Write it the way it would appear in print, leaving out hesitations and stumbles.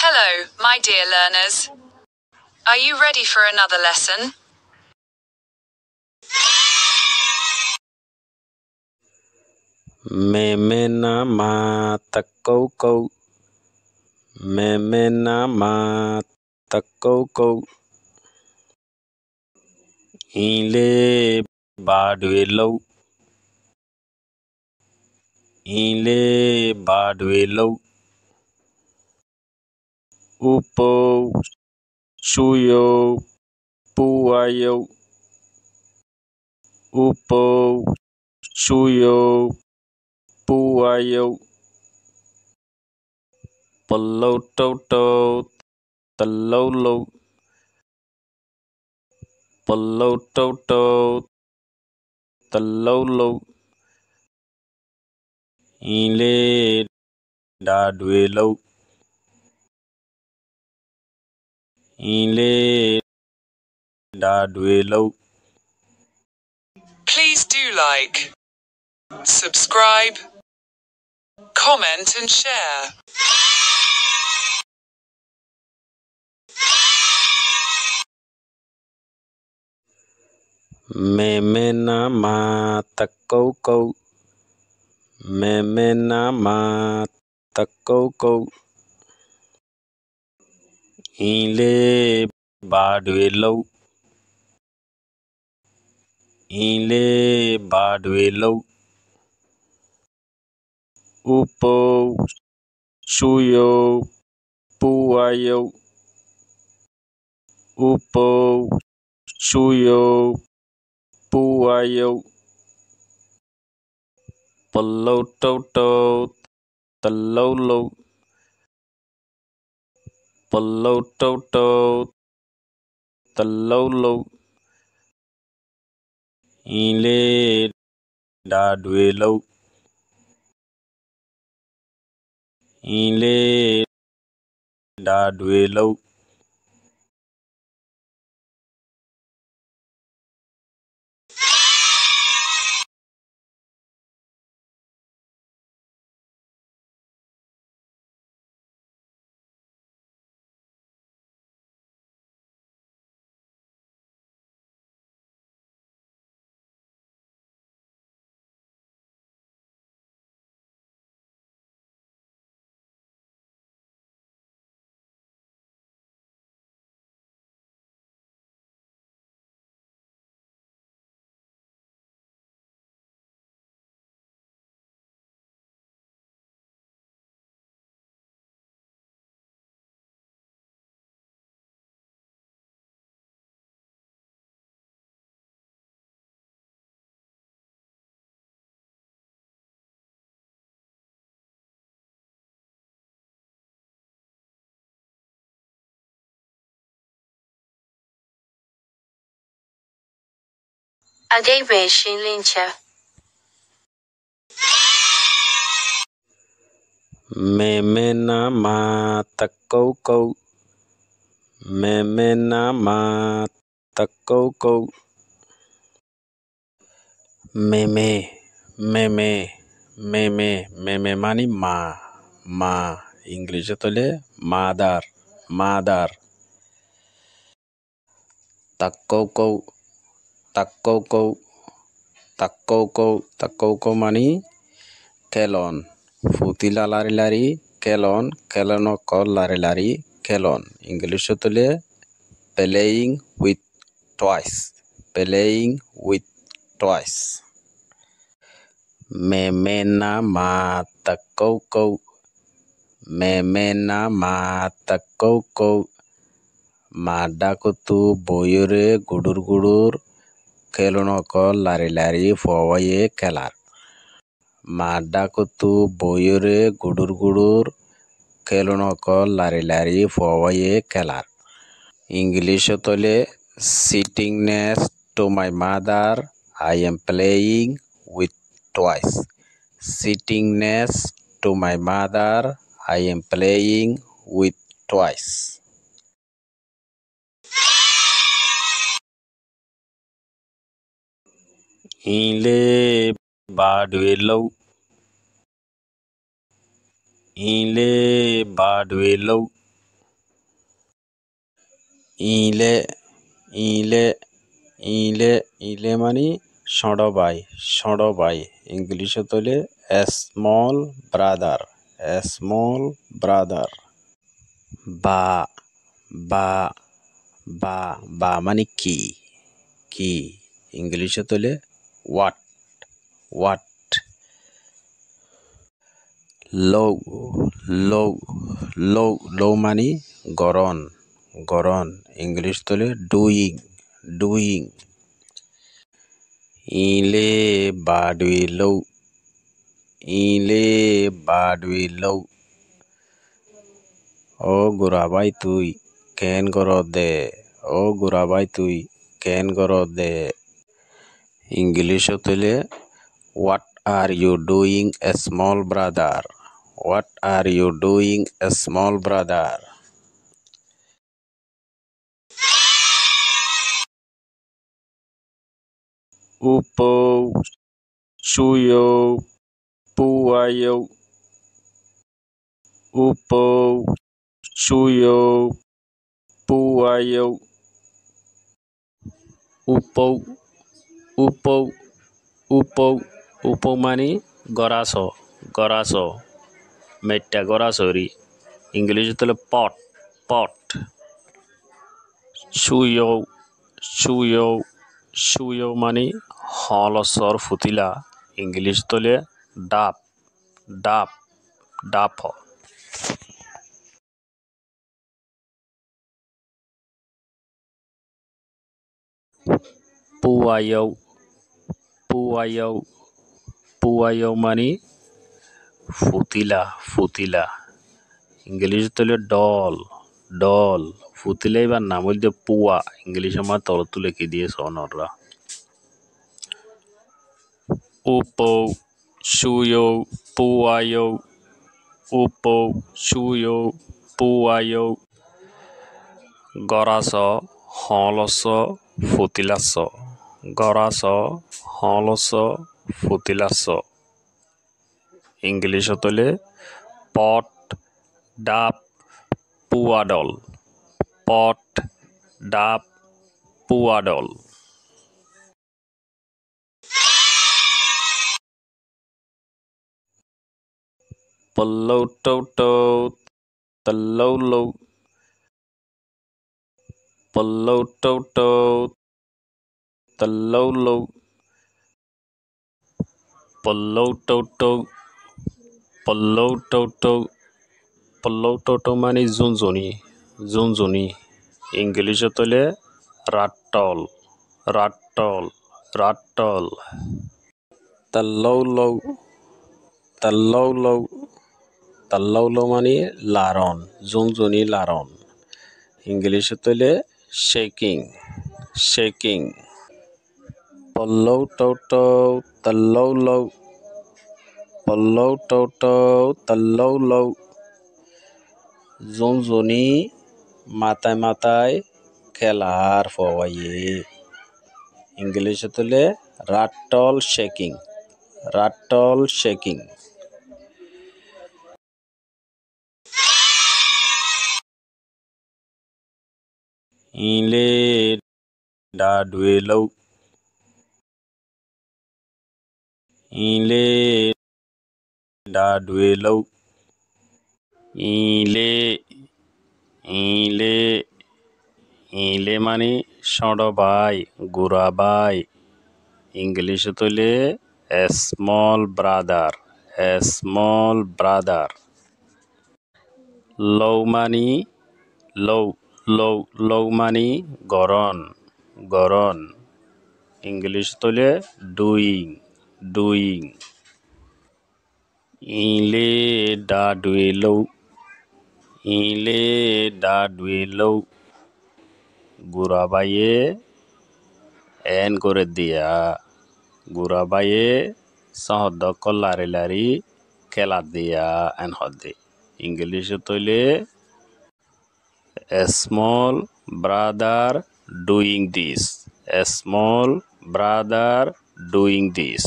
Hello, my dear learners. Are you ready for another lesson? Memena matakoko. Memena matakoko. Ile badwelo. Ile badwelo. Upo suyo puayo. Upo suyo puayo. Pelototo telolo. Pelototo telolo. Ile dadwelo. Ile dadwelo. Please do like, subscribe, comment and share. Memena matakoko. Memena matakoko. Ile badwelo. Ile badwelo. Upo suyo puayo. Upo suyo puayo. Pelototo telolo. Pelototo telolo. Ile dadwelo. Ile dadwelo. Agave Shilincha. Memena matakoko. Memena matakoko. Meme. Meme. Meme. Meme mani ma. Ma. English tole mother. Mother. Takoko. Takoko. Takoko. Takoko mani kelon. Futila lari lari kelon. Kelonoko lari lari kelon. English tole playing with toys. Playing with toys. Memena matakoko. Memena matakoko. Madakutu boyure gudur gudur. Kelonoko lari lari fowaye kelar. Madakutu boyure gudur gudur. Kelonoko lari lari fowaye kelar. English tole sitting next to my mother. I am playing with toys. Sitting next to my mother. I am playing with toys. Ile badwelo. Ile badwelo. ইলে ইলে ইলে ইলে মানে ষড় ভাই ইংলিশে তলে small brother বা বা বা মানে কি ইংলিশে তলে হোয়াট লৌ লৌ লৌ মানে গরন ইংলিশ তলে ডুইং ইলে বাডুই লৌ ও গোরাবাই তুই কেন গর দে ইংলিশ তলে what are you doing a small brother Upo, suyo, puayo. Upo, suyo, puayo. Upo মানে গরাস মেট্টা গরাসরি ইংলিশ তলে পট সুয়ো মানে হলসর ফুতিলা ইংলিশ তলে ডাপ পুয়ায়ও মানে ফুতিলা ইংলিশ তলে ডল ফুতিলা এবার নাম বলতে পুয়া ইংলিশ আমার তল তুলে কি দিয়ে সনররা Upo, suyo, puayo. গরাস হলস ফুতিলাস ইংলিশ তলে পট ডাব পুয়াডল পল্লৌ টৌ তল্লৌ পল্লৌ টৌ তল্লৌ পল্লৌ টৌ মানে জুনজনি ইংলিশ তলে রাট্টল তাল্লৌ মানে লারন জুনজনি লারন ইংলিশ তলে শেকিং পল্লৌ টৌ তল্লৌ জুনজনি মাথায় খেলার ফওয়ায়ে ইংলিশ তলে রাট্টল শেকিং ইলে ডাডুয়েলৌ ইলে মানে ষড়ভাই গোরাবাই ইংলিশ তলে স্মল ব্রাদার লৌ মানে গরন ইংলিশ তলে ডুইং ইলে ডাডুয়েলৌ গোরাবাইয়ে এন করে দিয়া গোরাবাইয়ে সহদক লারি খেলা দিয়া এন হদে ইংলিশ তলে স্মল ব্রাদার ডুইং দিস